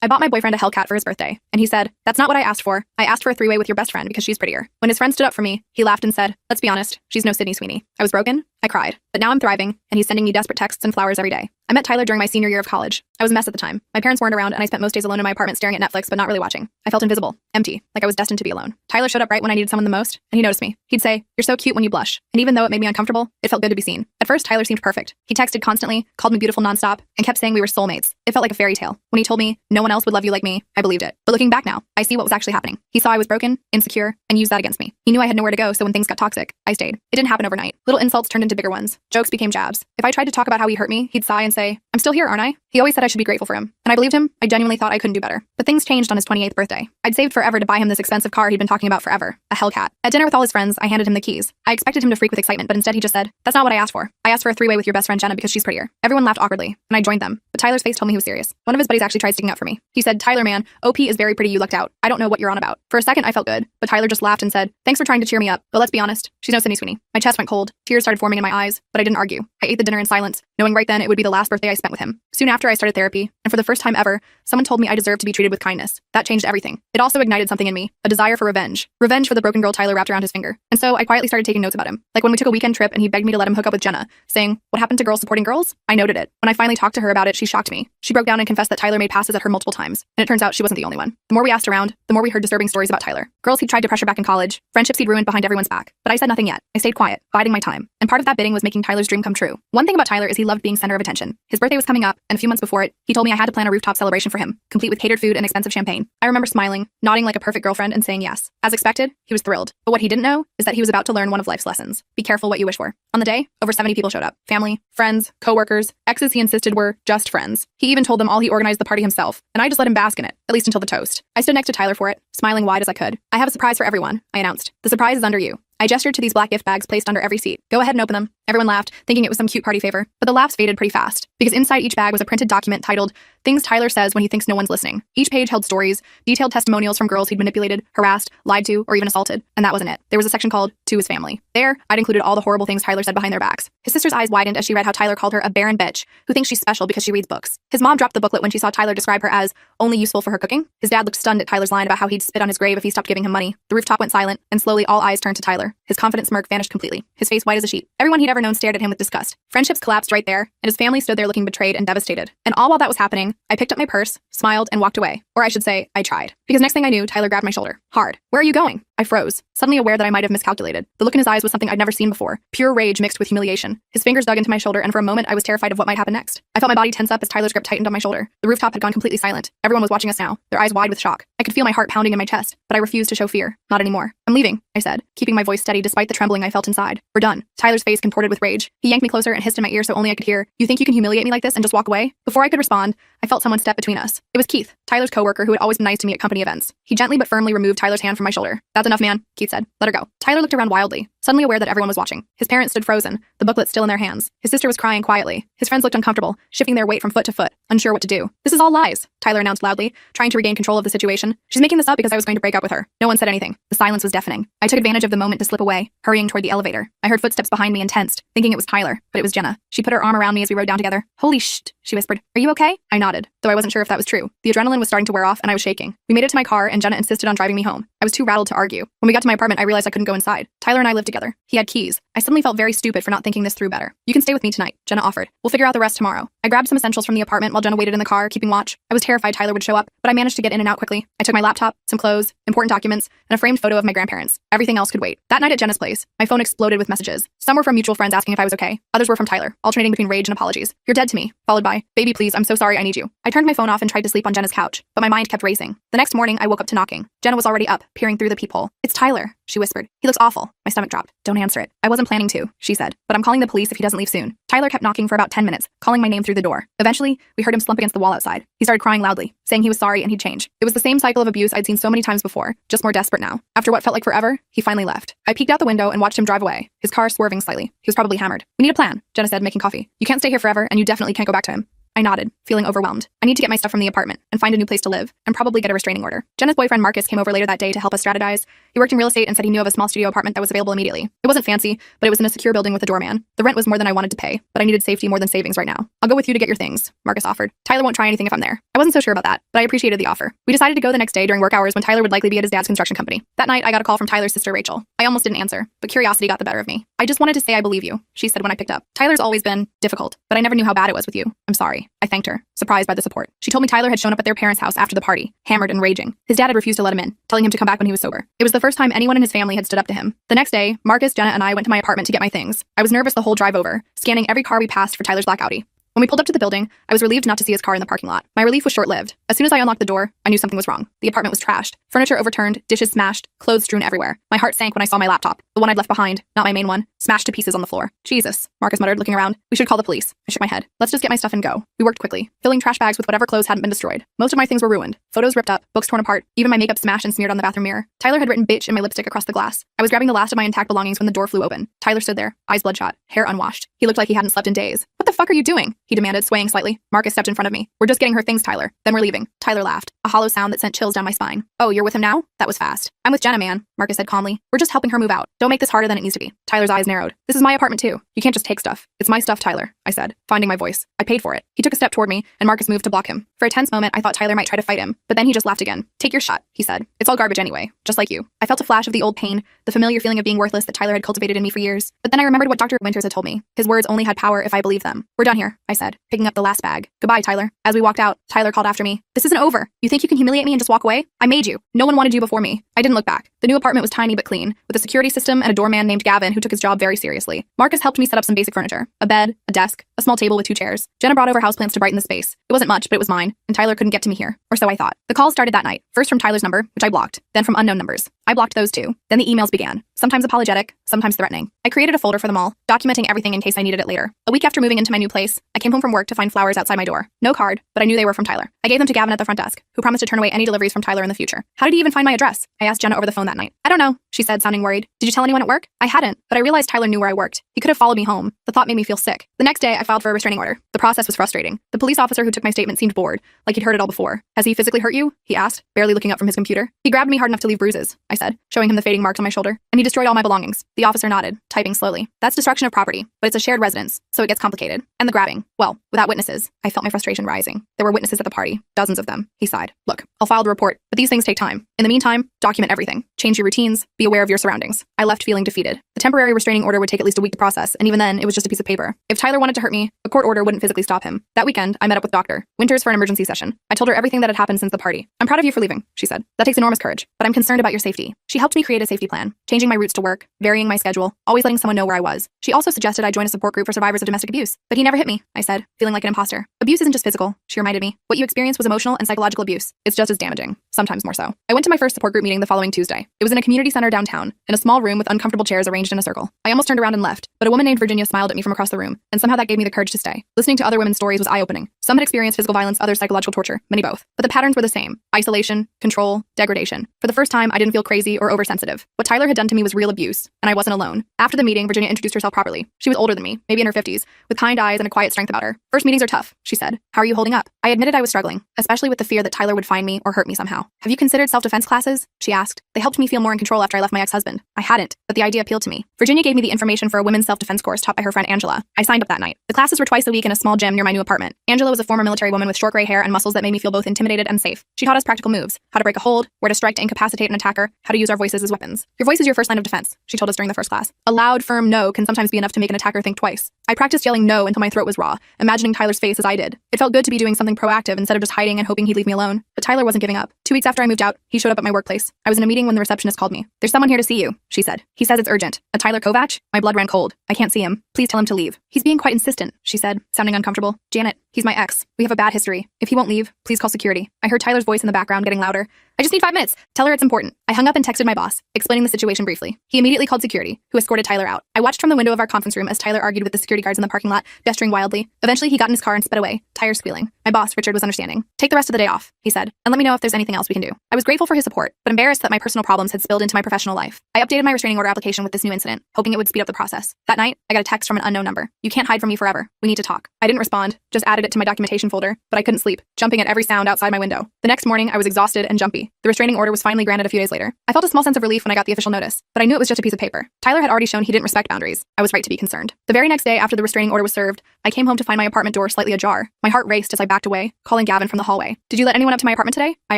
I bought my boyfriend a Hellcat for his birthday, and he said, "That's not what I asked for. I asked for a three-way with your best friend because she's prettier." When his friend stood up for me, he laughed and said, "Let's be honest, she's no Sydney Sweeney." I was broken. I cried. But now I'm thriving, and he's sending me desperate texts and flowers every day. I met Tyler during my senior year of college. I was a mess at the time. My parents weren't around, and I spent most days alone in my apartment staring at Netflix, but not really watching. I felt invisible, empty, like I was destined to be alone. Tyler showed up right when I needed someone the most, and he noticed me. He'd say, "You're so cute when you blush." And even though it made me uncomfortable, it felt good to be seen. At first, Tyler seemed perfect. He texted constantly, called me beautiful nonstop, and kept saying we were soulmates. It felt like a fairy tale. When he told me no one else would love you like me, I believed it. But looking back now, I see what was actually happening. He saw I was broken, insecure, and used that against me. He knew I had nowhere to go, so when things got toxic, I stayed. It didn't happen overnight. Little insults turned into bigger ones. Jokes became jabs. If I tried to talk about how he hurt me, he'd sigh and say, "I'm still here, aren't I?" He always said I should be grateful for him. And I believed him. I genuinely thought I couldn't do better. But things changed on his 28th birthday. I'd saved forever to buy him this expensive car he'd been talking about forever, a Hellcat. At dinner with all his friends, I handed him the keys. I expected him to freak with excitement, but instead he just said, "That's not what I asked for. I asked for a three-way with your best friend Jenna because she's prettier." Everyone laughed awkwardly, and I joined them. But Tyler's face told me he was serious. One of his buddies actually tried sticking up for me. He said, "Tyler, man, OP is very pretty, you lucked out. I don't know what you're on about." For a second, I felt good, but Tyler just laughed and said, "Thanks for trying to cheer me up, but let's be honest, she's no Sydney Sweeney." My chest went cold. Tears started forming in my eyes, but I didn't argue. I ate the dinner in silence, knowing right then it would be the last birthday I spent with him. Soon after, I started therapy, and for the first time ever, someone told me I deserved to be treated with kindness. That changed everything. It also ignited something in me, a desire for revenge. Revenge for the broken girl Tyler wrapped around his finger. And so I quietly started taking notes about him. Like when we took a weekend trip and he begged me to let him hook up with Jenna, saying, "What happened to girls supporting girls?" I noted it. When I finally talked to her about it, she shocked me. She broke down and confessed that Tyler made passes at her multiple times, and it turns out she wasn't the only one. The more we asked around, the more we heard disturbing stories about Tyler. Girls he'd tried to pressure back in college, friendships he'd ruined behind everyone's back. But I said nothing yet. I stayed quiet, biding my time. And part of that bidding was making Tyler's dream come true. One thing about Tyler is he loved being center of attention. His birthday was coming up, and a few months before it, he told me I had to plan a rooftop celebration for him, complete with catered food and expensive champagne. I remember smiling, nodding like a perfect girlfriend, and saying yes. As expected, he was thrilled. But what he didn't know is that he was about to learn one of life's lessons. Be careful what you wish for. On the day, over 70 people showed up. Family, friends, co-workers, exes he insisted were just friends. He even told them all he organized the party himself, and I just let him bask in it, at least until the toast. I stood next to Tyler for it, smiling wide as I could. "I have a surprise for everyone," I announced. "The surprise is under you." I gestured to these black gift bags placed under every seat. "Go ahead and open them." Everyone laughed, thinking it was some cute party favor. But the laughs faded pretty fast, because inside each bag was a printed document titled, "Things Tyler Says When He Thinks No One's Listening." Each page held stories, detailed testimonials from girls he'd manipulated, harassed, lied to, or even assaulted. And that wasn't it. There was a section called, "To His Family." There, I'd included all the horrible things Tyler said behind their backs. His sister's eyes widened as she read how Tyler called her a barren bitch who thinks she's special because she reads books. His mom dropped the booklet when she saw Tyler describe her as only useful for her cooking. His dad looked stunned at Tyler's line about how he'd spit on his grave if he stopped giving him money. The rooftop went silent, and slowly all eyes turned to Tyler. His confident smirk vanished completely, his face white as a sheet. Everyone he'd ever known stared at him with disgust. Friendships collapsed right there, and his family stood there looking betrayed and devastated. And all while that was happening, I picked up my purse, smiled, and walked away. Or I should say, I tried. Because next thing I knew, Tyler grabbed my shoulder. Hard. "Where are you going?" I froze, suddenly aware that I might have miscalculated. The look in his eyes was something I'd never seen before. Pure rage mixed with humiliation. His fingers dug into my shoulder, and for a moment I was terrified of what might happen next. I felt my body tense up as Tyler's grip tightened on my shoulder. The rooftop had gone completely silent. Everyone was watching us now, their eyes wide with shock. I could feel my heart pounding in my chest, but I refused to show fear. Not anymore. "I'm leaving," I said, keeping my voice steady despite the trembling I felt inside. "We're done." Tyler's face contorted with rage. He yanked me closer and hissed in my ear so only I could hear, "You think you can humiliate me like this and just walk away?" Before I could respond, I felt someone step between us. It was Keith, Tyler's coworker who had always been nice to me at company events. He gently but firmly removed Tyler's hand from my shoulder. "That's enough, man," Keith said. "Let her go." Tyler looked around wildly, suddenly aware that everyone was watching. His parents stood frozen, the booklet still in their hands. His sister was crying quietly. His friends looked uncomfortable, shifting their weight from foot to foot, unsure what to do. "This is all lies," Tyler announced loudly, trying to regain control of the situation. "She's making this up because I was going to break up with her." No one said anything. The silence was deafening. I took advantage of the moment to slip away, hurrying toward the elevator. I heard footsteps behind me and tensed, thinking it was Tyler, but it was Jenna. She put her arm around me as we rode down together. "Holy shit," she whispered. "Are you okay?" I nodded, though I wasn't sure if that was true. The adrenaline was starting to wear off, and I was shaking. We made it to my car, and Jenna insisted on driving me home. I was too rattled to argue. When we got to my apartment, I realized I couldn't go inside. Tyler and I lived together. He had keys. I suddenly felt very stupid for not thinking this through better. "You can stay with me tonight," Jenna offered. "We'll figure out the rest tomorrow." I grabbed some essentials from the apartment while Jenna waited in the car, keeping watch. I was terrified Tyler would show up, but I managed to get in and out quickly. I took my laptop, some clothes, important documents, and a framed photo of my grandparents. Everything else could wait. That night at Jenna's place, my phone exploded with messages. Some were from mutual friends asking if I was okay. Others were from Tyler, alternating between rage and apologies. "You're dead to me," followed by, "Baby, please, I'm so sorry, I need you." I turned my phone off and tried to sleep on Jenna's couch, but my mind kept racing. The next morning, I woke up to knocking. Jenna was already up, peering through the peephole. "It's Tyler," she whispered. "He looks awful." My stomach dropped. "Don't answer it." "I wasn't planning to," she said, "but I'm calling the police if he doesn't leave soon." Tyler kept knocking for about 10 minutes, calling my name through the door. Eventually, we heard him slump against the wall outside. He started crying loudly, saying he was sorry and he'd change. It was the same cycle of abuse I'd seen so many times before, just more desperate now. After what felt like forever, he finally left. I peeked out the window and watched him drive away, his car swerving slightly. He was probably hammered. "We need a plan," Jenna said, making coffee. "You can't stay here forever, and you definitely can't go back to him." I nodded, feeling overwhelmed. I need to get my stuff from the apartment and find a new place to live, and probably get a restraining order. Jenna's boyfriend Marcus came over later that day to help us strategize. He worked in real estate and said he knew of a small studio apartment that was available immediately. It wasn't fancy, but it was in a secure building with a doorman. The rent was more than I wanted to pay, but I needed safety more than savings right now. I'll go with you to get your things, Marcus offered. Tyler won't try anything if I'm there. I wasn't so sure about that, but I appreciated the offer. We decided to go the next day during work hours when Tyler would likely be at his dad's construction company. That night, I got a call from Tyler's sister, Rachel. I almost didn't answer, but curiosity got the better of me. I just wanted to say I believe you, she said when I picked up. Tyler's always been difficult, but I never knew how bad it was with you. I'm sorry. I thanked her, surprised by the support. She told me Tyler had shown up at their parents' house after the party, hammered and raging. His dad had refused to let him in, telling him to come back when he was sober. It was the first time anyone in his family had stood up to him. The next day, Marcus, Jenna, and I went to my apartment to get my things. I was nervous the whole drive over, scanning every car we passed for Tyler's black Audi. When we pulled up to the building, I was relieved not to see his car in the parking lot. My relief was short-lived. As soon as I unlocked the door, I knew something was wrong. The apartment was trashed, furniture overturned, dishes smashed, clothes strewn everywhere. My heart sank when I saw my laptop, the one I'd left behind, not my main one, smashed to pieces on the floor. Jesus, Marcus muttered, looking around. We should call the police. I shook my head. Let's just get my stuff and go. We worked quickly, filling trash bags with whatever clothes hadn't been destroyed. Most of my things were ruined. Photos ripped up, books torn apart, even my makeup smashed and smeared on the bathroom mirror. Tyler had written bitch in my lipstick across the glass. I was grabbing the last of my intact belongings when the door flew open. Tyler stood there, eyes bloodshot, hair unwashed. He looked like he hadn't slept in days. What the fuck are you doing? He demanded, swaying slightly. Marcus stepped in front of me. We're just getting her things, Tyler. Then we're leaving. Tyler laughed, a hollow sound that sent chills down my spine. Oh, you're with him now? That was fast. I'm with Jenna, man, Marcus said calmly. We're just helping her move out. Don't make this harder than it needs to be. Tyler's eyes narrowed. This is my apartment too. You can't just take stuff. It's my stuff, Tyler, I said, finding my voice. I paid for it. He took a step toward me, and Marcus moved to block him. For a tense moment, I thought Tyler might try to fight him, but then he just laughed again. Take your shot, he said. It's all garbage anyway, just like you. I felt a flash of the old pain, the familiar feeling of being worthless that Tyler had cultivated in me for years. But then I remembered what Dr. Winters had told me. His words only had power if I believed them. We're done here, I said, picking up the last bag. Goodbye, Tyler. As we walked out, Tyler called after me. This isn't over. You think you can humiliate me and just walk away? I made you. No one wanted you before me. I didn't look back. The new apartment was tiny but clean, with a security system and a doorman named Gavin who took his job very seriously. Marcus helped me set up some basic furniture. A bed, a desk, a small table with 2 chairs. Jenna brought over houseplants to brighten the space. It wasn't much, but it was mine, and Tyler couldn't get to me here. Or so I thought. The calls started that night. First from Tyler's number, which I blocked, then from unknown numbers. I blocked those too. Then the emails began, sometimes apologetic, sometimes threatening. I created a folder for them all, documenting everything in case I needed it later. A week after moving into my new place, I came home from work to find flowers outside my door. No card, but I knew they were from Tyler. I gave them to Gavin at the front desk, who promised to turn away any deliveries from Tyler in the future. How did he even find my address? I asked Jenna over the phone that night. I don't know, she said, sounding worried. Did you tell anyone at work? I hadn't, but I realized Tyler knew where I worked. He could have followed me home. The thought made me feel sick. The next day, I filed for a restraining order. The process was frustrating. The police officer who took my statement seemed bored, like he'd heard it all before. Has he physically hurt you? He asked, barely looking up from his computer. He grabbed me hard enough to leave bruises, I said, showing him the fading marks on my shoulder. And he destroyed all my belongings. The officer nodded, typing slowly. That's destruction of property, but it's a shared residence, so it gets complicated. And the grabbing. Well, without witnesses. I felt my frustration rising. There were witnesses at the party, dozens of them. He sighed. Look, I'll file the report, but these things take time. In the meantime, document everything. Change your routines. Be aware of your surroundings. I left feeling defeated. The temporary restraining order would take at least a week to process, and even then, it was just a piece of paper. If Tyler wanted to hurt me, a court order wouldn't physically stop him. That weekend, I met up with Dr. Winters for an emergency session. I told her everything that had happened since the party. I'm proud of you for leaving, she said. That takes enormous courage, but I'm concerned about your safety. She helped me create a safety plan, changing my routes to work, varying my schedule, always letting someone know where I was. She also suggested I join a support group for survivors of domestic abuse, but he never hit me, I said, feeling like an imposter. Abuse isn't just physical, she reminded me. What you experienced was emotional and psychological abuse. It's just as damaging, sometimes more so. I went to my first support group meeting the following Tuesday. It was in a community center downtown, in a small room with uncomfortable chairs arranged in a circle. I almost turned around and left, but a woman named Virginia smiled at me from across the room, and somehow that gave me the courage to stay. Listening to other women's stories was eye-opening. Some had experienced physical violence, others psychological torture, many both. But the patterns were the same. Isolation, control, degradation. For the first time, I didn't feel crazy or oversensitive. What Tyler had done to me was real abuse, and I wasn't alone. After the meeting, Virginia introduced herself properly. She was older than me, maybe in her 50s, with kind eyes and a quiet strength about her. First meetings are tough, she said. How are you holding up? I admitted I was struggling, especially with the fear that Tyler would find me or hurt me somehow. Have you considered self-defense classes? She asked. They helped me feel more in control after I left my ex-husband. I hadn't, but the idea appealed to me. Virginia gave me the information for a women's self-defense course taught by her friend Angela. I signed up that night. The classes were twice a week in a small gym near my new apartment. Angela was a former military woman with short gray hair and muscles that made me feel both intimidated and safe. She taught us practical moves, how to break a hold, where to strike to incapacitate an attacker, how to use our voices as weapons. Your voice is your first line of defense, she told us during the first class. A loud, firm no can sometimes be enough to make an attacker think twice. I practiced yelling no until my throat was raw, imagining Tyler's face as I did. It felt good to be doing something proactive instead of just hiding and hoping he'd leave me alone. But Tyler wasn't giving up. 2 weeks after I moved out, he showed up at my workplace. I was in a meeting when the receptionist called me. There's someone here to see you, she said. He says it's urgent. A Tyler Kovac? My blood ran cold. I can't see him. Please tell him to leave. He's being quite insistent, she said, sounding uncomfortable. Janet, he's my ex. We have a bad history. If he won't leave, please call security. I heard Tyler's voice in the background getting louder. I just need 5 minutes. Tell her it's important. I hung up and texted my boss, explaining the situation briefly. He immediately called security, who escorted Tyler out. I watched from the window of our conference room as Tyler argued with the security guards in the parking lot, gesturing wildly. Eventually, he got in his car and sped away, tires squealing. My boss, Richard, was understanding. Take the rest of the day off, he said, and let me know if there's anything else we can do. I was grateful for his support, but embarrassed that my personal problems had spilled into my professional life. I updated my restraining order application with this new incident, hoping it would speed up the process. That night, I got a text from an unknown number. You can't hide from me forever. We need to talk. I didn't respond, just added it it to my documentation folder, but I couldn't sleep, jumping at every sound outside my window. The next morning, I was exhausted and jumpy. The restraining order was finally granted a few days later. I felt a small sense of relief when I got the official notice, but I knew it was just a piece of paper. Tyler had already shown he didn't respect boundaries. I was right to be concerned. The very next day after the restraining order was served, I came home to find my apartment door slightly ajar. My heart raced as I backed away, calling Gavin from the hallway. "Did you let anyone up to my apartment today?" I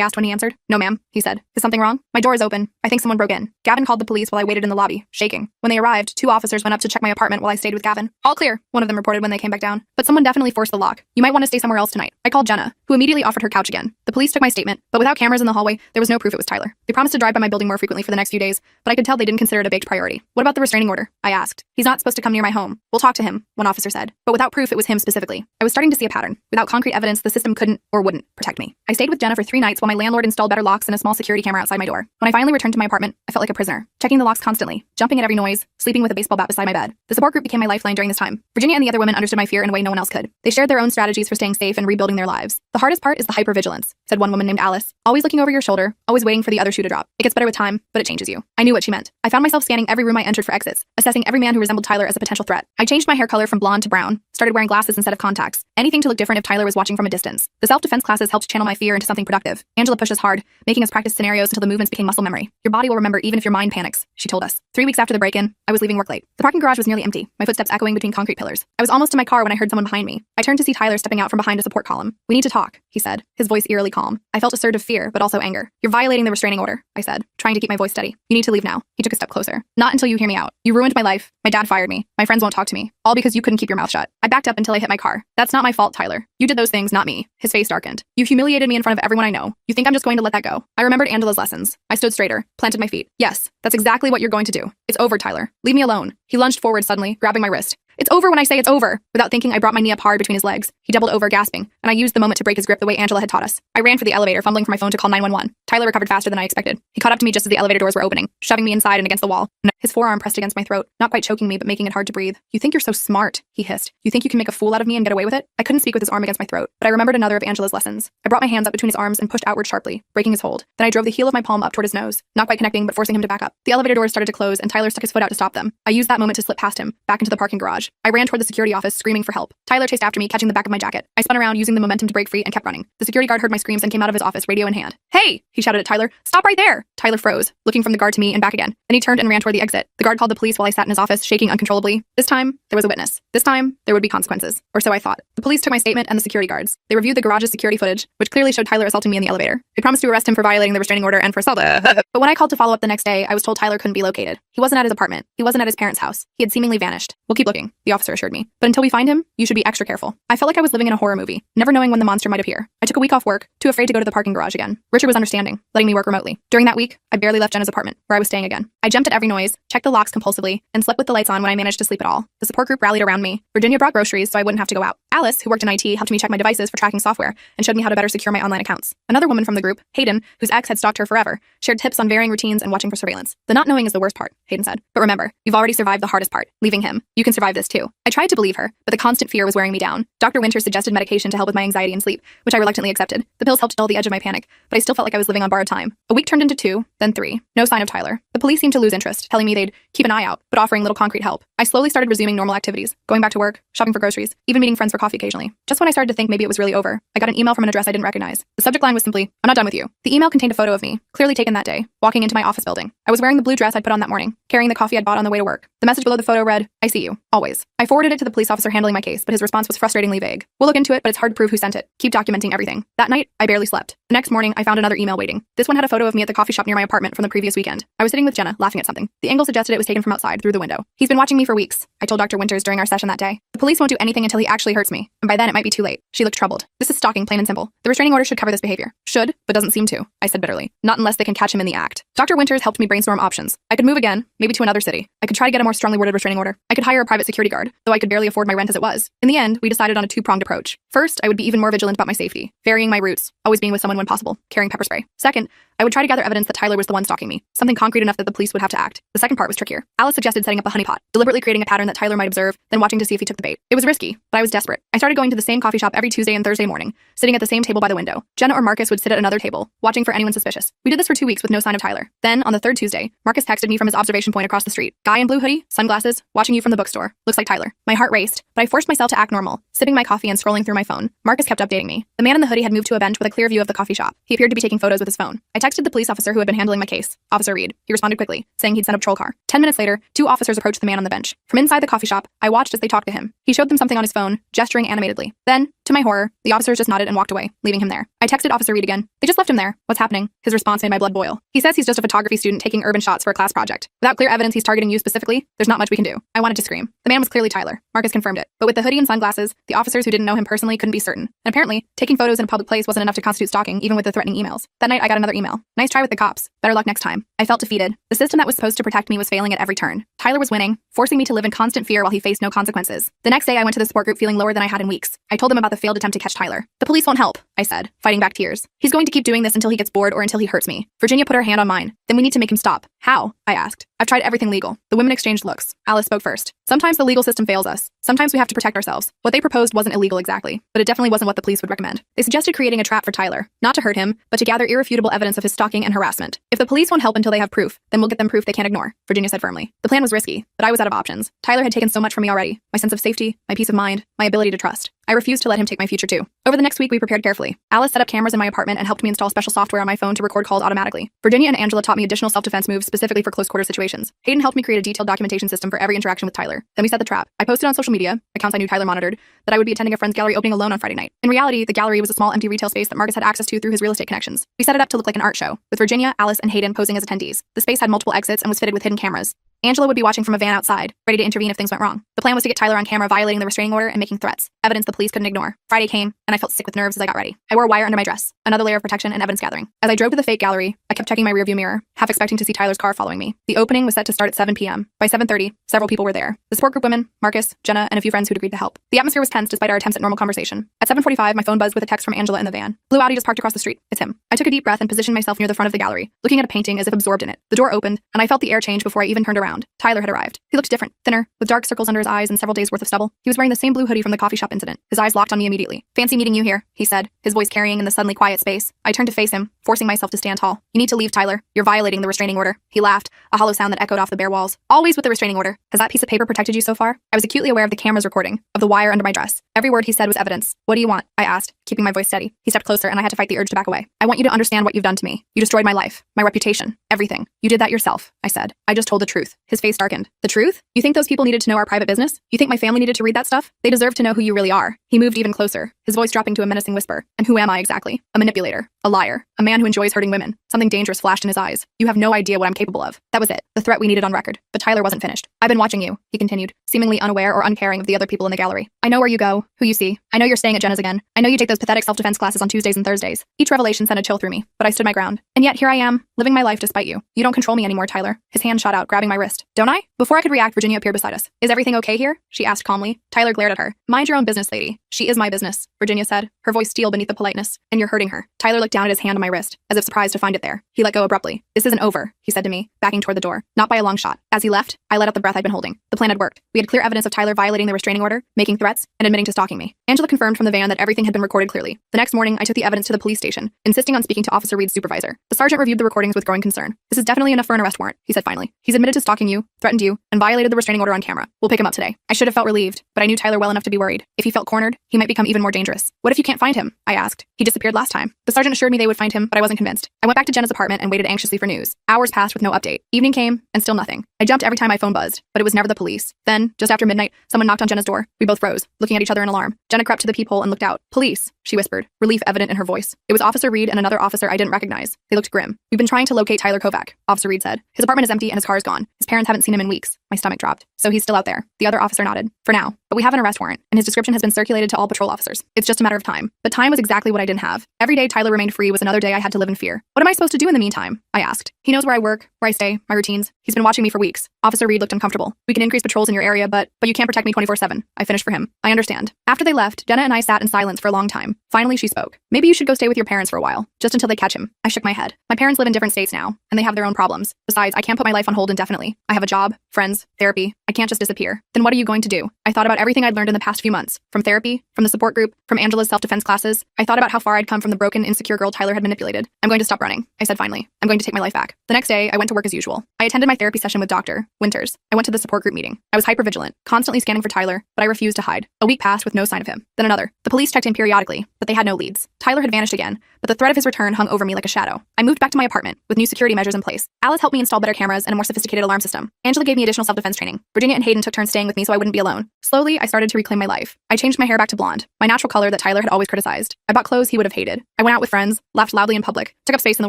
asked when he answered. "No, ma'am," he said. "Is something wrong?" "My door is open. I think someone broke in." Gavin called the police while I waited in the lobby, shaking. When they arrived, 2 officers went up to check my apartment while I stayed with Gavin. "All clear," one of them reported when they came back down. "But someone definitely forced the lock. You might want to stay somewhere else tonight." I called Jenna, who immediately offered her couch again. The police took my statement, but without cameras in the hallway, there was no proof it was Tyler. They promised to drive by my building more frequently for the next few days, but I could tell they didn't consider it a baked priority. "What about the restraining order?" I asked. "He's not supposed to come near my home. We'll talk to him," one officer said. But without proof, it was him specifically. I was starting to see a pattern. Without concrete evidence, the system couldn't or wouldn't protect me. I stayed with Jenna for 3 nights while my landlord installed better locks and a small security camera outside my door. When I finally returned to my apartment, I felt like a prisoner, checking the locks constantly, jumping at every noise, sleeping with a baseball bat beside my bed. The support group became my lifeline during this time. Virginia and the other women understood my fear in a way no one else could. They shared their own strategies for staying safe and rebuilding their lives. "The hardest part is the hypervigilance," said one woman named Alice. "Always looking over your shoulder, always waiting for the other shoe to drop. It gets better with time, but it changes you." I knew what she meant. I found myself scanning every room I entered for exits, assessing every man who resembled Tyler as a potential threat. I changed my hair color from blonde to brown, started wearing glasses instead of contacts, anything to look different if Tyler was watching from a distance. The self-defense classes helped channel my fear into something productive. Angela pushed us hard, making us practice scenarios until the movements became muscle memory. "Your body will remember even if your mind panics," she told us. 3 weeks after the break-in, I was leaving work late. The parking garage was nearly empty, my footsteps echoing between concrete pillars. I was almost in my car when I heard someone behind me. I turned to see Tyler stepping out from behind a support column. "We need to talk," he said, his voice eerily calm. I felt a surge of fear, but also anger. "You're violating the restraining order," I said, trying to keep my voice steady. "You need to leave now." He took a step closer. "Not until you hear me out. You ruined my life. My dad fired me. My friends won't talk to me. All because you couldn't keep your mouth shut." I backed up until I hit my car. "That's not my fault, Tyler. You did those things, not me." His face darkened. "You humiliated me in front of everyone I know. You think I'm just going to let that go?" I remembered Angela's lessons. I stood straighter, planted my feet. "Yes, that's exactly what you're going to do. It's over, Tyler. Leave me alone." He lunged forward suddenly, grabbing my wrist. "It's over when I say it's over." Without thinking, I brought my knee up hard between his legs. He doubled over, gasping, and I used the moment to break his grip the way Angela had taught us. I ran for the elevator, fumbling for my phone to call 911. Tyler recovered faster than I expected. He caught up to me just as the elevator doors were opening, shoving me inside and against the wall. His forearm pressed against my throat, not quite choking me, but making it hard to breathe. "You think you're so smart," he hissed. "You think you can make a fool out of me and get away with it?" I couldn't speak with his arm against my throat, but I remembered another of Angela's lessons. I brought my hands up between his arms and pushed outward sharply, breaking his hold. Then I drove the heel of my palm up toward his nose, not quite connecting, but forcing him to back up. The elevator doors started to close, and Tyler stuck his foot out to stop them. I used that moment to slip past him, back into the parking garage. I ran toward the security office, screaming for help. Tyler chased after me, catching the back of my jacket. I spun around, using the momentum to break free, and kept running. The security guard heard my screams and came out of his office, radio in hand. "Hey!" he shouted at Tyler. "Stop right there!" Tyler froze, looking from the guard to me and back again. Then he turned and ran toward the exit. The guard called the police while I sat in his office, shaking uncontrollably. This time, there was a witness. This time, there would be consequences. Or so I thought. The police took my statement and the security guards. They reviewed the garage's security footage, which clearly showed Tyler assaulting me in the elevator. They promised to arrest him for violating the restraining order and for assault. But when I called to follow up the next day, I was told Tyler couldn't be located. He wasn't at his apartment. He wasn't at his parents' house. He had seemingly vanished. "We'll keep looking," the officer assured me. "But until we find him, you should be extra careful." I felt like I was living in a horror movie, never knowing when the monster might appear. I took a week off work, too afraid to go to the parking garage again. Richard was understanding, letting me work remotely. During that week, I barely left Jenna's apartment, where I was staying again. I jumped at every noise, checked the locks compulsively, and slept with the lights on when I managed to sleep at all. The support group rallied around me. Virginia brought groceries so I wouldn't have to go out. Alice, who worked in IT, helped me check my devices for tracking software and showed me how to better secure my online accounts. Another woman from the group, Hayden, whose ex had stalked her forever, shared tips on varying routines and watching for surveillance. "The not knowing is the worst part," Hayden said. "But remember, you've already survived the hardest part, leaving him. You can survive this too." I tried to believe her, but the constant fear was wearing me down. Dr. Winters suggested medication to help with my anxiety and sleep, which I reluctantly accepted. The pills helped dull the edge of my panic, but I still felt like I was living on borrowed time. A week turned into 2, then 3. No sign of Tyler. The police seemed to lose interest, telling me they'd keep an eye out, but offering little concrete help. I slowly started resuming normal activities, going back to work, shopping for groceries, even meeting friends for coffee occasionally. Just when I started to think maybe it was really over, I got an email from an address I didn't recognize. The subject line was simply, "I'm not done with you." The email contained a photo of me, clearly taken that day, walking into my office building. I was wearing the blue dress I'd put on that morning, carrying the coffee I'd bought on the way to work. The message below the photo read, "I see you, always." I forwarded it to the police officer handling my case, but his response was frustratingly vague. "We'll look into it, but it's hard to prove who sent it. Keep documenting everything." That night, I barely slept. The next morning, I found another email waiting. This one had a photo of me at the coffee shop near my apartment from the previous weekend. I was sitting with Jenna, laughing at something. The angle suggested it was taken from outside, through the window. "He's been watching me for weeks," I told Dr. Winters during our session that day. "The police won't do anything until he actually hurts me, and by then it might be too late." She looked troubled. "This is stalking, plain and simple. The restraining order should cover this behavior." "Should, but doesn't seem to," I said bitterly. "Not unless they can catch him in the act." Dr. Winters helped me brainstorm options. I could move again, maybe to another city. I could try to get a more strongly worded restraining order. I could hire a private security guard, though I could barely afford my rent as it was. In the end, we decided on a 2-pronged approach. First, I would be even more vigilant about my safety, varying my routes, always being with someone when possible, carrying pepper spray. Second, I would try to gather evidence that Tyler was the one stalking me, something concrete enough that the police would have to act. The second part was trickier. Alice suggested setting up a honeypot, deliberately creating a pattern that Tyler might observe, then watching to see if he took the bait. It was risky, but I was desperate. start. I started going to the same coffee shop every Tuesday and Thursday morning, sitting at the same table by the window. Jenna or Marcus would sit at another table, watching for anyone suspicious. We did this for 2 weeks with no sign of Tyler. Then, on the third Tuesday, Marcus texted me from his observation point across the street. Guy in blue hoodie, sunglasses, watching you from the bookstore. Looks like Tyler. My heart raced, but I forced myself to act normal, sipping my coffee and scrolling through my phone. Marcus kept updating me. The man in the hoodie had moved to a bench with a clear view of the coffee shop. He appeared to be taking photos with his phone. I texted the police officer who had been handling my case, Officer Reed. He responded quickly, saying he'd sent a patrol car. 10 minutes later, 2 officers approached the man on the bench. From inside the coffee shop, I watched as they talked to him. He showed them something on his phone, gesturing animatedly. Then, to my horror, the officers just nodded and walked away, leaving him there. I texted Officer Reed again. They just left him there. What's happening? His response made my blood boil. He says he's just a photography student taking urban shots for a class project. Without clear evidence he's targeting you specifically, there's not much we can do. I wanted to scream. The man was clearly Tyler. Marcus confirmed it. But with the hoodie and sunglasses, the officers who didn't know him personally couldn't be certain. And apparently, taking photos in a public place wasn't enough to constitute stalking, even with the threatening emails. That night, I got another email. Nice try with the cops. Better luck next time. I felt defeated. The system that was supposed to protect me was failing at every turn. Tyler was winning, forcing me to live in constant fear while he faced no consequences. The next day, I went to the support group feeling lower than I had in weeks. I told them about the failed attempt to catch Tyler. The police won't help, I said, fighting back tears. He's going to keep doing this until he gets bored or until he hurts me. Virginia put her hand on mine. Then we need to make him stop. How? I asked. I've tried everything legal. The women exchanged looks. Alice spoke first. Sometimes the legal system fails us. Sometimes we have to protect ourselves. What they proposed wasn't illegal exactly, but it definitely wasn't what the police would recommend. They suggested creating a trap for Tyler, not to hurt him, but to gather irrefutable evidence of his stalking and harassment. If the police won't help until they have proof, then we'll get them proof they can't ignore, Virginia said firmly. The plan was risky, but I was out of options. Tyler had taken so much from me already. My sense of safety, my peace of mind, my ability to trust. I refused to let him take my future too. Over the next week, we prepared carefully. Alice set up cameras in my apartment and helped me install special software on my phone to record calls automatically. Virginia and Angela taught me additional self-defense moves specifically for close-quarter situations. Hayden helped me create a detailed documentation system for every interaction with Tyler. Then we set the trap. I posted on social media, accounts I knew Tyler monitored, that I would be attending a friend's gallery opening alone on Friday night. In reality, the gallery was a small empty retail space that Marcus had access to through his real estate connections. We set it up to look like an art show, with Virginia, Alice, and Hayden posing as attendees. The space had multiple exits and was fitted with hidden cameras. Angela would be watching from a van outside, ready to intervene if things went wrong. The plan was to get Tyler on camera violating the restraining order and making threats, evidence the police couldn't ignore. Friday came, and I felt sick with nerves as I got ready. I wore a wire under my dress, another layer of protection and evidence gathering. As I drove to the fake gallery, I kept checking my rearview mirror, half expecting to see Tyler's car following me. The opening was set to start at 7 p.m. By 7:30, several people were there. The support group women, Marcus, Jenna, and a few friends who'd agreed to help. The atmosphere was tense despite our attempts at normal conversation. At 7:45, my phone buzzed with a text from Angela in the van. Blue Audi just parked across the street. It's him. I took a deep breath and positioned myself near the front of the gallery, looking at a painting as if absorbed in it. The door opened, and I felt the air change before I even turned around. Tyler had arrived. He looked different, thinner, with dark circles under his eyes and several days' worth of stubble. He was wearing the same blue hoodie from the coffee shop incident. His eyes locked on me immediately. Fancy meeting you here, he said, his voice carrying in the suddenly quiet space. I turned to face him, forcing myself to stand tall. You need to leave, Tyler. You're violating the restraining order. He laughed, a hollow sound that echoed off the bare walls. Always with the restraining order. Has that piece of paper protected you so far? I was acutely aware of the camera's recording, of the wire under my dress. Every word he said was evidence. What do you want? I asked, keeping my voice steady. He stepped closer, and I had to fight the urge to back away. I want you to understand what you've done to me. You destroyed my life, my reputation, everything. You did that yourself, I said. I just told the truth. His face darkened. The truth? You think those people needed to know our private business? You think my family needed to read that stuff? They deserve to know who you really are. He moved even closer, his voice dropping to a menacing whisper. And who am I exactly? A manipulator, a liar, a man who enjoys hurting women. Something dangerous flashed in his eyes. You have no idea what I'm capable of. That was it, the threat we needed on record. But Tyler wasn't finished. I've been watching you, he continued, seemingly unaware or uncaring of the other people in the gallery. I know where you go, who you see. I know you're staying at Jenna's again. I know you take those pathetic self-defense classes on Tuesdays and Thursdays. Each revelation sent a chill through me, but I stood my ground. And yet here I am, living my life despite you. You don't control me anymore, Tyler. His hand shot out, grabbing my wrist. Don't I? Before I could react, Virginia appeared beside us. Is everything okay here? She asked calmly. Tyler glared at her. Mind your own business, lady. She is my business, Virginia said, her voice steel beneath the politeness. And you're hurting her. Tyler looked down at his hand on my wrist, as if surprised to find it there. He let go abruptly. This isn't over, he said to me, backing toward the door. Not by a long shot. As he left, I let out the breath I'd been holding. The plan had worked. We had clear evidence of Tyler violating the restraining order, making threats, and admitting to stalking me. Angela confirmed from the van that everything had been recorded clearly. The next morning, I took the evidence to the police station, insisting on speaking to Officer Reed's supervisor. The sergeant reviewed the recordings with growing concern. This is definitely enough for an arrest warrant, he said finally. He's admitted to stalking you, threatened you, and violated the restraining order on camera. We'll pick him up today. I should have felt relieved, but I knew Tyler well enough to be worried. If he felt cornered, he might become even more dangerous. What if you can't find him? I asked. He disappeared last time. The sergeant assured me they would find him, but I wasn't convinced. I went back to Jenna's apartment and waited anxiously for news. Hours passed with no update. Evening came, and still nothing. I jumped every time my phone buzzed, but it was never the police. Then, just after midnight, someone knocked on Jenna's door. We both froze, looking at each other in alarm. Jenna crept to the peephole and looked out. Police, she whispered, relief evident in her voice. It was Officer Reed and another officer I didn't recognize. They looked grim. We've been trying to locate Tyler Kovac, Officer Reed said. His apartment is empty and his car is gone. His parents haven't seen him in weeks. My stomach dropped. So he's still out there. The other officer nodded. For now. But we have an arrest warrant, and his description has been circulated to all patrol officers. It's just a matter of time. But time was exactly what I didn't have. Every day Tyler remained free was another day I had to live in fear. What am I supposed to do in the meantime? I asked. He knows where I work, where I stay, my routines. He's been watching me for weeks. Officer Reed looked uncomfortable. We can increase patrols in your area, but you can't protect me 24/7. I finished for him. I understand. After they left, Jenna and I sat in silence for a long time. Finally, she spoke. Maybe you should go stay with your parents for a while, just until they catch him. I shook my head. My parents live in different states now, and they have their own problems. Besides, I can't put my life on hold indefinitely. I have a job, friends, meetings, therapy. I can't just disappear. Then what are you going to do? I thought about everything I'd learned in the past few months. From therapy, from the support group, from Angela's self-defense classes. I thought about how far I'd come from the broken, insecure girl Tyler had manipulated. I'm going to stop running, I said finally. I'm going to take my life back. The next day, I went to work as usual. I attended my therapy session with Dr. Winters. I went to the support group meeting. I was hypervigilant, constantly scanning for Tyler, but I refused to hide. A week passed with no sign of him. Then another. The police checked in periodically, but they had no leads. Tyler had vanished again, but the threat of his return hung over me like a shadow. I moved back to my apartment, with new security measures in place. Alice helped me install better cameras and a more sophisticated alarm system. Angela gave me additional self-defense training. Virginia and Hayden took turns staying with me so I wouldn't be alone. Slowly, I started to reclaim my life. I changed my hair back to blonde, my natural color that Tyler had always criticized. I bought clothes he would have hated. I went out with friends, laughed loudly in public, took up space in the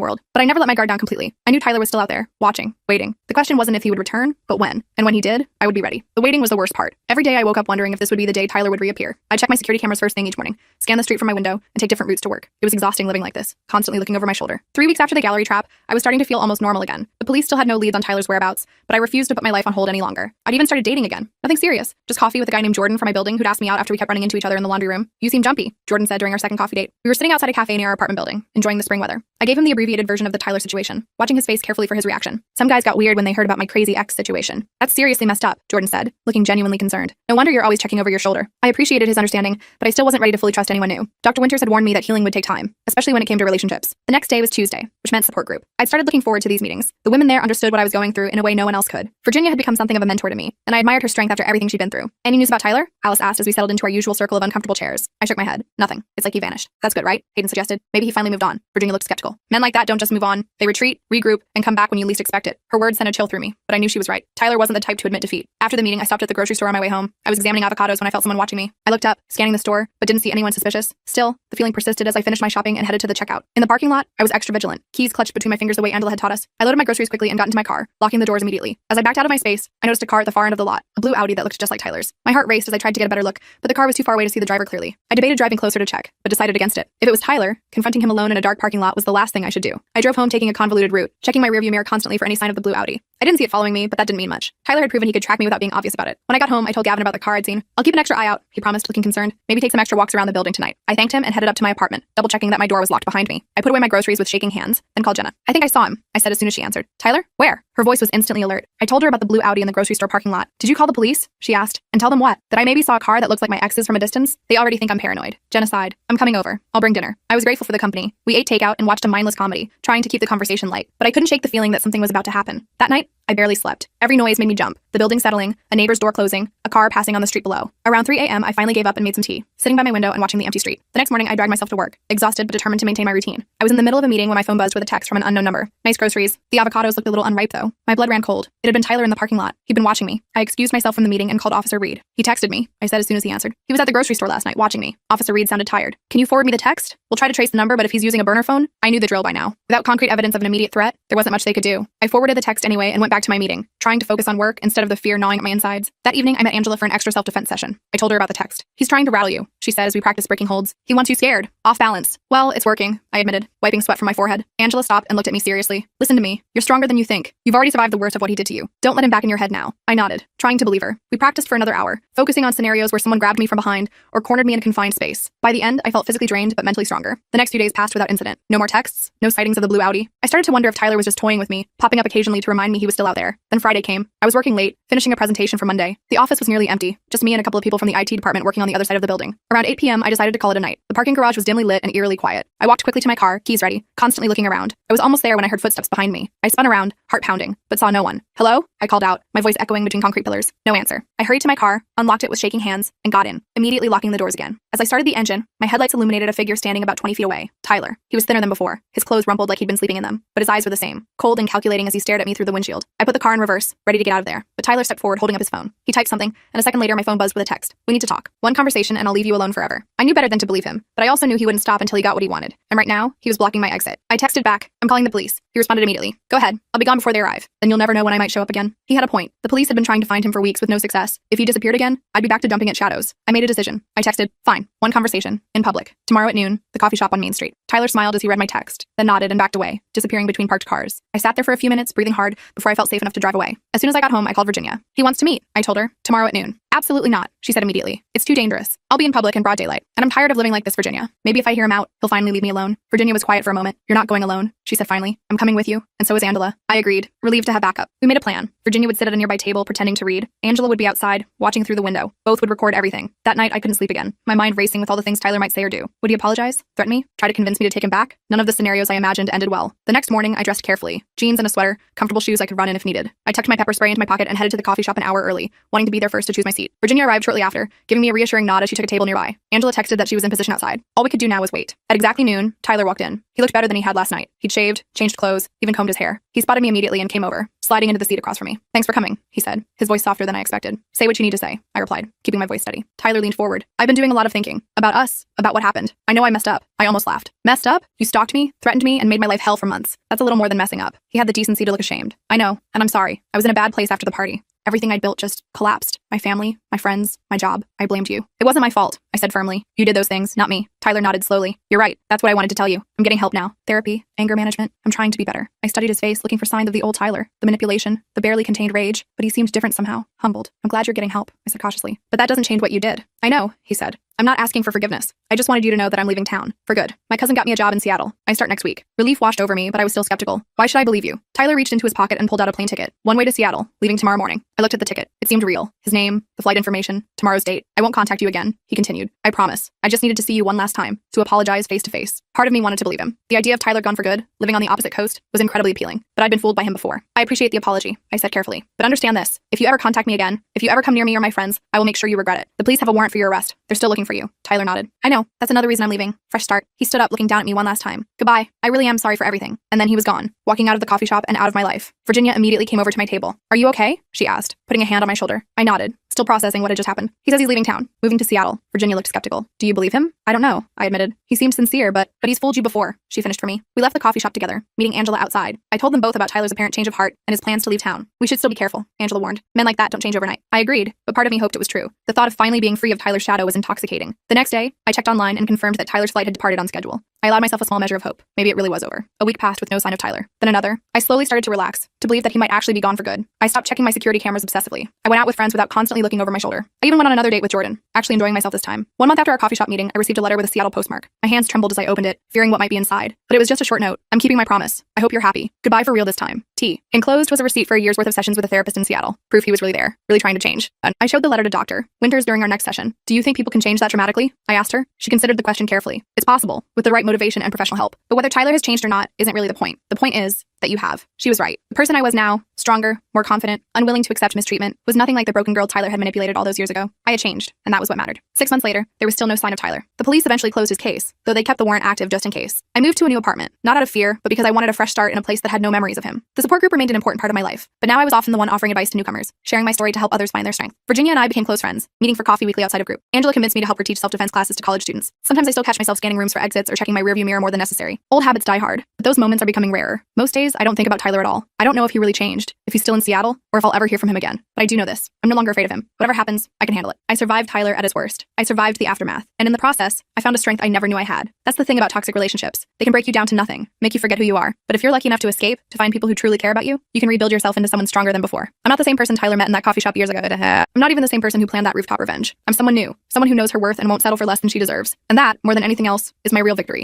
world. But I never let my guard down completely. I knew Tyler was still out there, watching, waiting. The question wasn't if he would return, but when. And when he did, I would be ready. The waiting was the worst part. Every day I woke up wondering if this would be the day Tyler would reappear. I'd check my security cameras first thing each morning, scan the street from my window, and take different routes to work. It was exhausting living like this, constantly looking over my shoulder. 3 weeks after the gallery trap, I was starting to feel almost normal again. The police still had no leads on Tyler's whereabouts, but I refused to put my life on hold any longer. I'd even started dating again. Nothing serious. Just coffee with a guy named Jordan from my building who'd asked me out after we kept running into each other in the laundry room. You seem jumpy, Jordan said during our second coffee date. We were sitting outside a cafe near our apartment building, enjoying the spring weather. I gave him the abbreviated version of the Tyler situation, watching his face carefully for his reaction. Some guys got weird when they heard about my crazy ex situation. That's seriously messed up, Jordan said, looking genuinely concerned. No wonder you're always checking over your shoulder. I appreciated his understanding, but I still wasn't ready to fully trust anyone new. Dr. Winters had warned me that healing would take time, especially when it came to relationships. The next day was Tuesday, which meant support group. I started looking forward to these meetings. The women there understood what I was going through in a way no one else could. Virginia had become something of a mentor to me, and I admired her strength after everything she'd been through. Any news about Tyler? Alice asked as we settled into our usual circle of uncomfortable chairs. I shook my head. Nothing. It's like he vanished. That's good, right? Hayden suggested. Maybe he finally moved on. Virginia looked skeptical. Men like that don't just move on. They retreat, regroup, and come back when you least expect it. Her words sent a chill through me, but I knew she was right. Tyler wasn't the type to admit defeat. After the meeting, I stopped at the grocery store on my way home. I was examining avocados when I felt someone watching me. I looked up, scanning the store, but didn't see anyone suspicious. Still, the feeling persisted as I finished my shopping and headed to the checkout. In the parking lot, I was extra vigilant, keys clutched between my fingers the way Angela had taught us. I loaded my groceries quickly and got into my car, locking the doors immediately. As I backed out of my space, I noticed a car at the far end of the lot, a blue Audi that looked just like Tyler's. My heart raced as I tried to get a better look, but the car was too far away to see the driver clearly. I debated driving closer to check, but decided against it. If it was Tyler, confronting him alone in a dark parking lot was the last thing I should do. I drove home taking a convoluted route, checking my rearview mirror constantly for any sign of the blue Audi. I didn't see it following me, but that didn't mean much. Tyler had proven he could track me without being obvious about it. When I got home, I told Gavin about the car I'd seen. I'll keep an extra eye out, he promised, looking concerned. Maybe take some extra walks around the building tonight. I thanked him and headed up to my apartment, double-checking that my door was locked behind me. I put away my groceries with shaking hands, then called Jenna. I think I saw him, I said as soon as she answered. Tyler? Where? Her voice was instantly alert. I told her about the blue Audi in the grocery store parking lot. Did you call the police? She asked. And tell them what? That I maybe saw a car that looks like my ex's from a distance? They already think I'm paranoid. Jenna sighed. I'm coming over. I'll bring dinner. I was grateful for the company. We ate takeout and watched a mindless comedy, trying to keep the conversation light. But I couldn't shake the feeling that something was about to happen. That night, I barely slept. Every noise made me jump. The building settling, a neighbor's door closing, a car passing on the street below. Around 3 a.m., I finally gave up and made some tea, sitting by my window and watching the empty street. The next morning, I dragged myself to work, exhausted but determined to maintain my routine. I was in the middle of a meeting when my phone buzzed with a text from an unknown number. Nice groceries. The avocados looked a little unripe, though. My blood ran cold. It had been Tyler in the parking lot. He'd been watching me. I excused myself from the meeting and called Officer Reed. He texted me, I said as soon as he answered. He was at the grocery store last night, watching me. Officer Reed sounded tired. Can you forward me the text? We'll try to trace the number, but if he's using a burner phone, I knew the drill by now. Without concrete evidence of an immediate threat, there wasn't much they could do. I forwarded the text anyway and went back to my meeting, trying to focus on work instead of the fear gnawing at my insides. That evening, I met Angela for an extra self-defense session. I told her about the text. He's trying to rattle you, she said as we practiced breaking holds. He wants you scared, off balance. Well, it's working, I admitted, wiping sweat from my forehead. Angela stopped and looked at me seriously. Listen to me. You're stronger than you think. You've already survived the worst of what he did to you. Don't let him back in your head now. I nodded, trying to believe her. We practiced for another hour, focusing on scenarios where someone grabbed me from behind or cornered me in a confined space. By the end, I felt physically drained but mentally stronger. The next few days passed without incident. No more texts, no sightings of the blue Audi. I started to wonder if Tyler was just toying with me, popping up occasionally to remind me he was still out there. Then Friday came. I was working late, finishing a presentation for Monday. The office was nearly empty, just me and a couple of people from the IT department working on the other side of the building. Around 8 p.m., I decided to call it a night. The parking garage was dimly lit and eerily quiet. I walked quickly to my car, keys ready, constantly looking around. I was almost there when I heard footsteps behind me. I spun around, heart pounding, but saw no one. Hello? I called out, my voice echoing between concrete pillars. No answer. I hurried to my car, unlocked it with shaking hands, and got in, immediately locking the doors again. As I started the engine, my headlights illuminated a figure standing about 20 feet away. Tyler. He was thinner than before. His clothes rumpled like he'd been sleeping in them, but his eyes were the same, cold and calculating as he stared at me through the windshield. I put the car in reverse, ready to get out of there, but Tyler stepped forward holding up his phone. He typed something, and a second later my phone buzzed with a text. We need to talk. One conversation and I'll leave you alone forever. I knew better than to believe him, but I also knew he wouldn't stop until he got what he wanted. And right now, he was blocking my exit. I texted back, I'm calling the police. He responded immediately. Go ahead. I'll be gone before they arrive. Then you'll never know when I might show up again. He had a point. The police had been trying to find him for weeks with no success. If he disappeared again, I'd be back to dumping at shadows. I made a decision. I texted, fine. fine. One conversation, in public. Tomorrow at noon, the coffee shop on Main Street. Tyler smiled as he read my text, then nodded and backed away, disappearing between parked cars. I sat there for a few minutes, breathing hard, before I felt safe enough to drive away. As soon as I got home, I called Virginia. He wants to meet, I told her. Tomorrow at noon. Absolutely not, she said immediately. It's too dangerous. I'll be in public in broad daylight, and I'm tired of living like this, Virginia. Maybe if I hear him out, he'll finally leave me alone. Virginia was quiet for a moment. You're not going alone, she said finally. I'm coming with you, and so is Angela. I agreed, relieved to have backup. We made a plan. Virginia would sit at a nearby table pretending to read. Angela would be outside, watching through the window. Both would record everything. That night, I couldn't sleep again, my mind racing with all the things Tyler might say or do. Would he apologize? Threaten me? Try to convince me to take him back? None of the scenarios I imagined ended well. The next morning, I dressed carefully. Jeans and a sweater, comfortable shoes I could run in if needed. I tucked my pepper spray into my pocket and headed to the coffee shop an hour early, wanting to be there first to choose my seat. Virginia arrived shortly after, giving me a reassuring nod as she took a table nearby. Angela texted that she was in position outside. All we could do now was wait. At exactly noon, Tyler walked in. He looked better than he had last night. He'd shaved, changed clothes, even combed his hair. He spotted me immediately and came over, sliding into the seat across from me. Thanks for coming, he said, his voice softer than I expected. Say what you need to say, I replied, keeping my voice steady. Tyler leaned forward. I've been doing a lot of thinking. About us, about what happened. I know I messed up. I almost laughed. Messed up? You stalked me, threatened me, and made my life hell for months. That's a little more than messing up. He had the decency to look ashamed. I know, and I'm sorry. I was in a bad place after the party. Everything I'd built just collapsed. My family, my friends, my job. I blamed you. It wasn't my fault, I said firmly. You did those things, not me. Tyler nodded slowly. You're right. That's what I wanted to tell you. I'm getting help now. Therapy, anger management. I'm trying to be better. I studied his face, looking for signs of the old Tyler. The manipulation, the barely contained rage, but he seemed different somehow. Humbled. I'm glad you're getting help, I said cautiously. But that doesn't change what you did. I know, he said. I'm not asking for forgiveness. I just wanted you to know that I'm leaving town. For good. My cousin got me a job in Seattle. I start next week. Relief washed over me, but I was still skeptical. Why should I believe you? Tyler reached into his pocket and pulled out a plane ticket. One way to Seattle, leaving tomorrow morning. I looked at the ticket. It seemed real. His name, the flight information, tomorrow's date. I won't contact you again, he continued. I promise. I just needed to see you one last time, to apologize face to face. Part of me wanted to believe him. The idea of Tyler gone for good, living on the opposite coast, was incredibly appealing, but I'd been fooled by him before. I appreciate the apology, I said carefully. But understand this. If you ever contact me again, if you ever come near me or my friends, I will make sure you regret it. The police have a warrant for your arrest. They're still looking for you. Tyler nodded. I know. That's another reason I'm leaving. Fresh start. He stood up, looking down at me one last time. Goodbye. I really am sorry for everything. And then he was gone, walking out of the coffee shop and out of my life. Virginia immediately came over to my table. Are you okay? She asked, putting a hand on my shoulder. I nodded, still processing what had just happened. He says he's leaving town, moving to Seattle. Virginia looked skeptical. Do you believe him? I don't know, I admitted. He seemed sincere, but he's fooled you before, she finished for me. We left the coffee shop together, meeting Angela outside. I told them both about Tyler's apparent change of heart and his plans to leave town. We should still be careful, Angela warned. Men like that don't change overnight. I agreed, but part of me hoped it was true. The thought of finally being free of Tyler's shadow was intoxicating. The next day, I checked online and confirmed that Tyler's flight had departed on schedule. I allowed myself a small measure of hope. Maybe it really was over. A week passed with no sign of Tyler. Then another. I slowly started to relax, to believe that he might actually be gone for good. I stopped checking my security cameras obsessively. I went out with friends without constantly looking over my shoulder. I even went on another date with Jordan, actually enjoying myself this time. 1 month after our coffee shop meeting, I received a letter with a Seattle postmark. My hands trembled as I opened it, fearing what might be inside. But it was just a short note. I'm keeping my promise. I hope you're happy. Goodbye for real this time. T. Enclosed was a receipt for a year's worth of sessions with a therapist in Seattle. Proof he was really there, really trying to change. I showed the letter to Dr. Winters during our next session. Do you think people can change that dramatically? I asked her. She considered the question carefully. It's possible, with the right motivation and professional help. But whether Tyler has changed or not isn't really the point. The point is that you have. She was right. The person I was now, stronger, more confident, unwilling to accept mistreatment, was nothing like the broken girl Tyler had manipulated all those years ago. I had changed, and that was what mattered. 6 months later, there was still no sign of Tyler. The police eventually closed his case, though they kept the warrant active just in case. I moved to a new apartment, not out of fear, but because I wanted a fresh start in a place that had no memories of him. The support group remained an important part of my life, but now I was often the one offering advice to newcomers, sharing my story to help others find their strength. Virginia and I became close friends, meeting for coffee weekly outside of group. Angela convinced me to help her teach self-defense classes to college students. Sometimes I still catch myself scanning rooms for exits or checking my rearview mirror more than necessary. Old habits die hard, but those moments are becoming rarer. Most days, I don't think about Tyler at all. I don't know if he really changed, if he's still in Seattle, or if I'll ever hear from him again. But I do know this. I'm no longer afraid of him. Whatever happens, I can handle it. I survived Tyler at his worst. I survived the aftermath. And in the process, I found a strength I never knew I had. That's the thing about toxic relationships. They can break you down to nothing, make you forget who you are. But if you're lucky enough to escape, to find people who truly care about you, you can rebuild yourself into someone stronger than before. I'm not the same person Tyler met in that coffee shop years ago. I'm not even the same person who planned that rooftop revenge. I'm someone new, someone who knows her worth and won't settle for less than she deserves. And that, more than anything else, is my real victory.